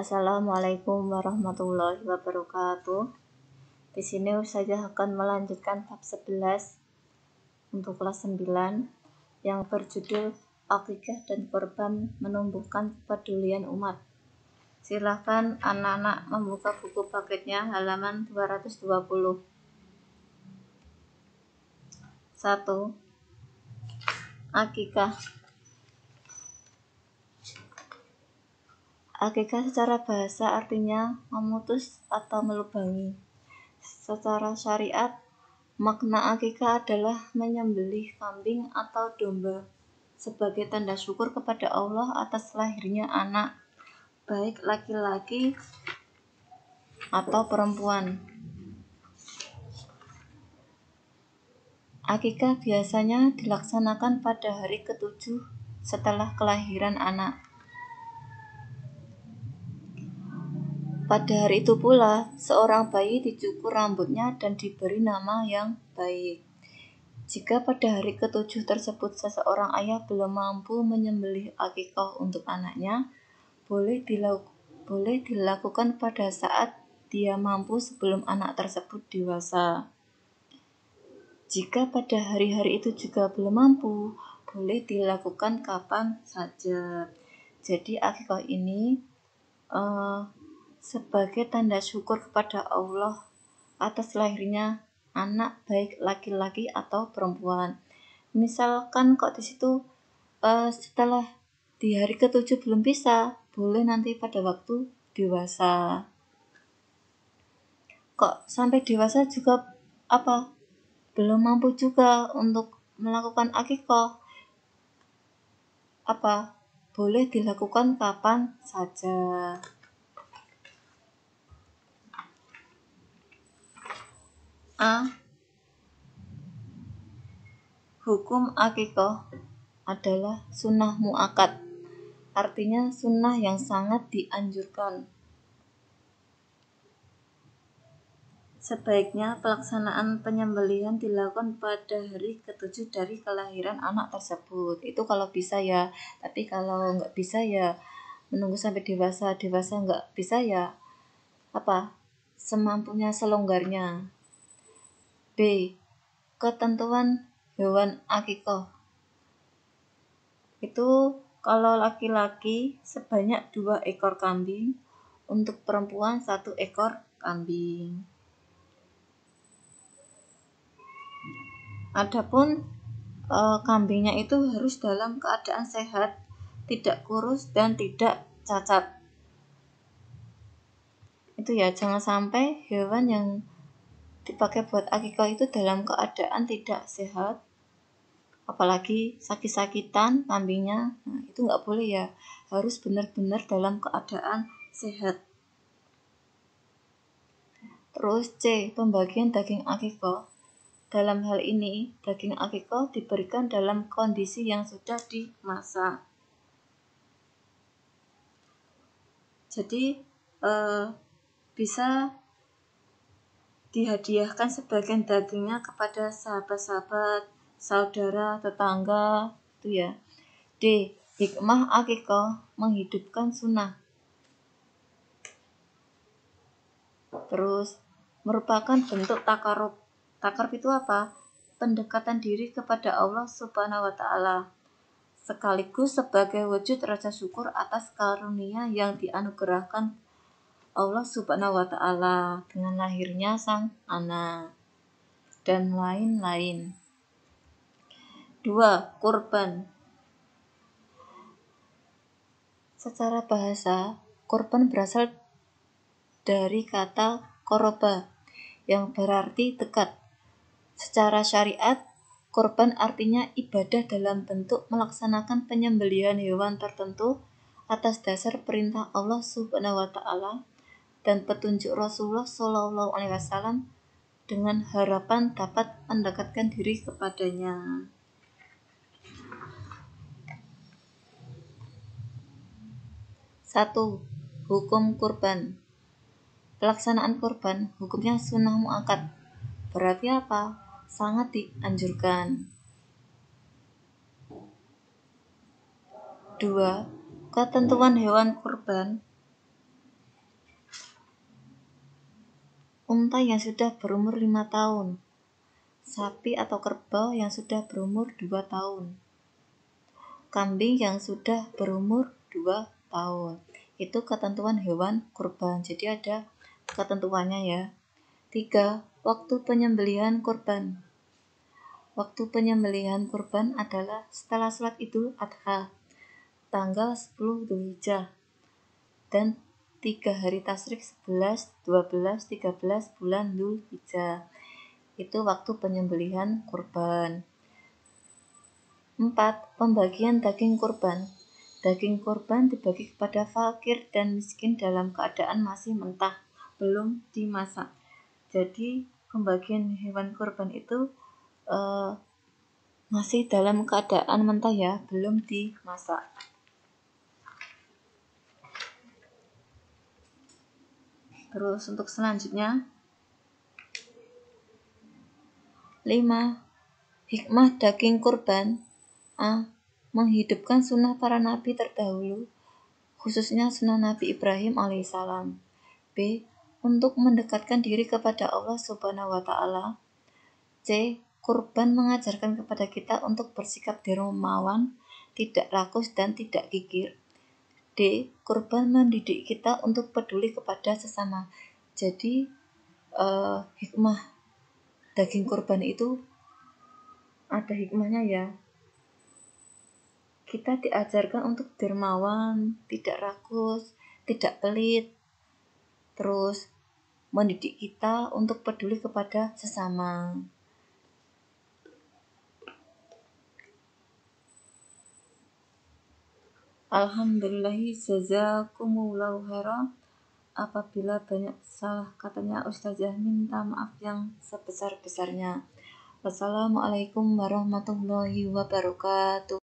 Assalamualaikum warahmatullahi wabarakatuh. Di sini saya akan melanjutkan bab 11 untuk kelas 9 yang berjudul Akikah dan Kurban Menumbuhkan Kepedulian Umat. Silakan anak-anak membuka buku paketnya halaman 220. 1. Akikah. Akikah secara bahasa artinya memutus atau melubangi. Secara syariat, makna akikah adalah menyembelih kambing atau domba sebagai tanda syukur kepada Allah atas lahirnya anak, baik laki-laki atau perempuan. Akikah biasanya dilaksanakan pada hari ke-7 setelah kelahiran anak. Pada hari itu pula, seorang bayi dicukur rambutnya dan diberi nama yang baik. Jika pada hari ke-7 tersebut seseorang ayah belum mampu menyembelih akikah untuk anaknya, boleh dilakukan pada saat dia mampu sebelum anak tersebut dewasa. Jika pada hari-hari itu juga belum mampu, boleh dilakukan kapan saja. Jadi akikah ini sebagai tanda syukur kepada Allah atas lahirnya anak, baik laki-laki atau perempuan. Misalkan kok di situ setelah di hari ke-7 belum bisa, boleh nanti pada waktu dewasa. Kok sampai dewasa juga belum mampu juga untuk melakukan akikah, boleh dilakukan kapan saja. A. Hukum akikah adalah sunnah muakkad, artinya sunnah yang sangat dianjurkan. Sebaiknya pelaksanaan penyembelihan dilakukan pada hari ke-7 dari kelahiran anak tersebut. Itu kalau bisa ya, tapi kalau nggak bisa ya menunggu sampai dewasa nggak bisa ya semampunya, selonggarnya. B. Ketentuan hewan akikah. Itu kalau laki-laki sebanyak 2 ekor kambing, untuk perempuan 1 ekor kambing. Adapun kambingnya itu harus dalam keadaan sehat, tidak kurus dan tidak cacat. Itu ya, jangan sampai hewan yang dipakai buat akikah itu dalam keadaan tidak sehat, apalagi sakit-sakitan kambingnya. Nah, itu nggak boleh ya, harus benar-benar dalam keadaan sehat. Terus C. Pembagian daging akikah. Dalam hal ini, daging akikah diberikan dalam kondisi yang sudah dimasak. Jadi bisa dihadiahkan sebagian dagingnya kepada sahabat-sahabat, saudara, tetangga, itu ya. D. Hikmah akikah menghidupkan sunnah. Terus merupakan bentuk takarub. Takarub itu apa? Pendekatan diri kepada Allah Subhanahu wa Ta'ala, sekaligus sebagai wujud rasa syukur atas karunia yang dianugerahkan Allah Subhanahu wa Ta'ala dengan lahirnya sang anak dan lain-lain. 2. Kurban. Secara bahasa, kurban berasal dari kata koroba yang berarti dekat. Secara syariat, kurban artinya ibadah dalam bentuk melaksanakan penyembelihan hewan tertentu atas dasar perintah Allah Subhanahu wa Ta'ala dan petunjuk Rasulullah SAW dengan harapan dapat mendekatkan diri kepadanya. Satu. Hukum kurban. Pelaksanaan kurban hukumnya sunnah muakkad. Berarti apa? Sangat dianjurkan. 2. Ketentuan hewan kurban. unta yang sudah berumur 5 tahun, sapi atau kerbau yang sudah berumur 2 tahun, kambing yang sudah berumur 2 tahun. Itu ketentuan hewan kurban, jadi ada ketentuannya ya. 3. Waktu penyembelihan kurban. Waktu penyembelihan kurban adalah setelah sholat Idul Adha, tanggal 10 Dzulhijjah, dan 3 hari tasyrik 11, 12, 13 bulan Dzulhijjah. Itu waktu penyembelihan kurban. 4. Pembagian daging kurban. Daging kurban dibagi kepada fakir dan miskin dalam keadaan masih mentah, belum dimasak. Jadi pembagian hewan kurban itu masih dalam keadaan mentah ya, belum dimasak. Terus untuk selanjutnya 5. Hikmah daging kurban. A. Menghidupkan sunnah para nabi terdahulu, khususnya sunnah Nabi Ibrahim alaihissalam. B. Untuk mendekatkan diri kepada Allah Subhanahu wa Ta'ala. C. Kurban mengajarkan kepada kita untuk bersikap dermawan, tidak rakus dan tidak kikir. D. Kurban mendidik kita untuk peduli kepada sesama. Jadi hikmah daging kurban itu ada hikmahnya ya. Kita diajarkan untuk dermawan, tidak rakus, tidak pelit, terus mendidik kita untuk peduli kepada sesama. Alhamdulillahi jazakumullahu khairan. Apabila banyak salah katanya, Ustazah minta maaf yang sebesar-besarnya. Wassalamualaikum warahmatullahi wabarakatuh.